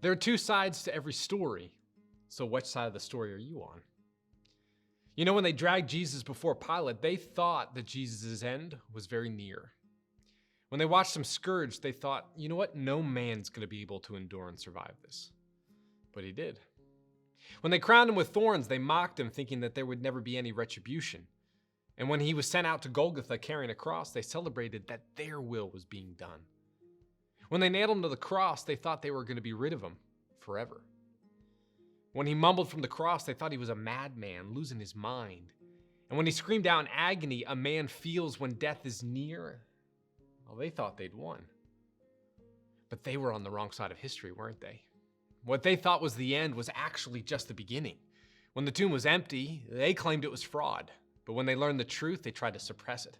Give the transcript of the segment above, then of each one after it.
There are two sides to every story. So which side of the story are you on? You know, when they dragged Jesus before Pilate, they thought that Jesus' end was very near. When they watched him scourged, they thought, you know what? No man's going to be able to endure and survive this. But he did. When they crowned him with thorns, they mocked him, thinking that there would never be any retribution. And when he was sent out to Golgotha carrying a cross, they celebrated that their will was being done. When they nailed him to the cross, they thought they were going to be rid of him forever. When he mumbled from the cross, they thought he was a madman, losing his mind. And when he screamed out in agony, a man feels when death is near, well, they thought they'd won. But they were on the wrong side of history, weren't they? What they thought was the end was actually just the beginning. When the tomb was empty, they claimed it was fraud. But when they learned the truth, they tried to suppress it.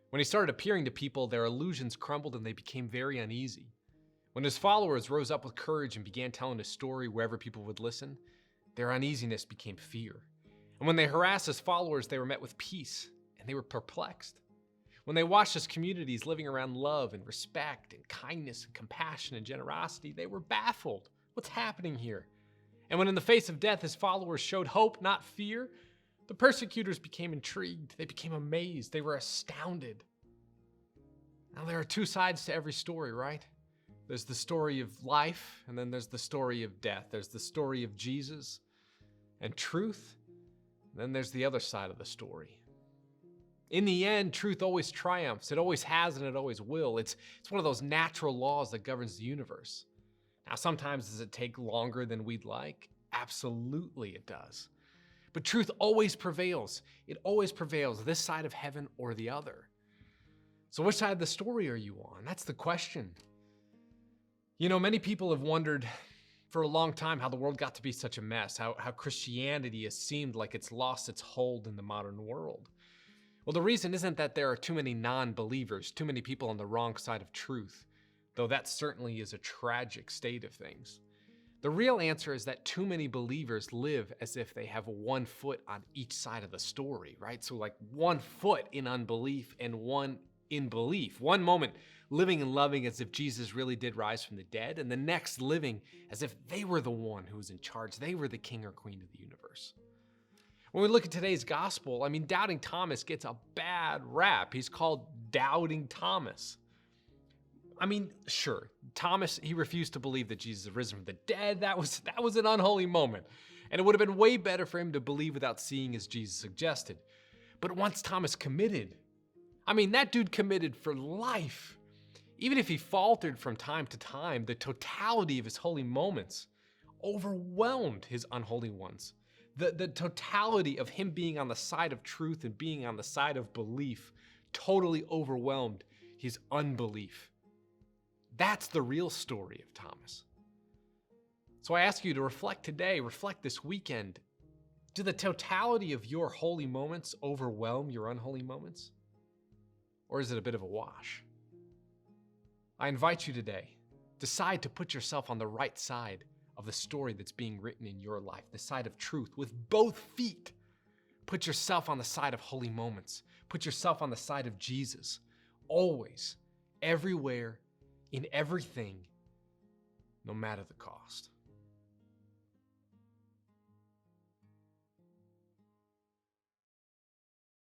When he started appearing to people, their illusions crumbled and they became very uneasy. When his followers rose up with courage and began telling his story wherever people would listen, their uneasiness became fear. And when they harassed his followers, they were met with peace and they were perplexed. When they watched his communities living around love and respect and kindness and compassion and generosity, they were baffled. What's happening here? And when in the face of death, his followers showed hope, not fear, the persecutors became intrigued. They became amazed. They were astounded. Now, there are two sides to every story, right? There's the story of life, and then there's the story of death. There's the story of Jesus and truth, and then there's the other side of the story. In the end, truth always triumphs. It always has and it always will. It's one of those natural laws that governs the universe. Now, sometimes does it take longer than we'd like? Absolutely it does. But truth always prevails. It always prevails, this side of heaven or the other. So which side of the story are you on? That's the question. You know, many people have wondered for a long time how the world got to be such a mess, how Christianity has seemed like it's lost its hold in the modern world. Well, the reason isn't that there are too many non-believers, too many people on the wrong side of truth, though that certainly is a tragic state of things. The real answer is that too many believers live as if they have one foot on each side of the story, right? So like one foot in unbelief and one in belief. One moment living and loving as if Jesus really did rise from the dead, and the next living as if they were the one who was in charge. They were the king or queen of the universe. When we look at today's gospel, I mean, Doubting Thomas gets a bad rap. He's called Doubting Thomas. I mean, sure, Thomas, he refused to believe that Jesus had risen from the dead. That was an unholy moment. And it would have been way better for him to believe without seeing as Jesus suggested. But once Thomas committed, I mean, that dude committed for life. Even if he faltered from time to time, the totality of his holy moments overwhelmed his unholy ones. The totality of him being on the side of truth and being on the side of belief totally overwhelmed his unbelief. That's the real story of Thomas. So I ask you to reflect today, reflect this weekend. Do the totality of your holy moments overwhelm your unholy moments? Or is it a bit of a wash? I invite you today, decide to put yourself on the right side of the story that's being written in your life, the side of truth with both feet. Put yourself on the side of holy moments. Put yourself on the side of Jesus, always, everywhere, in everything, no matter the cost.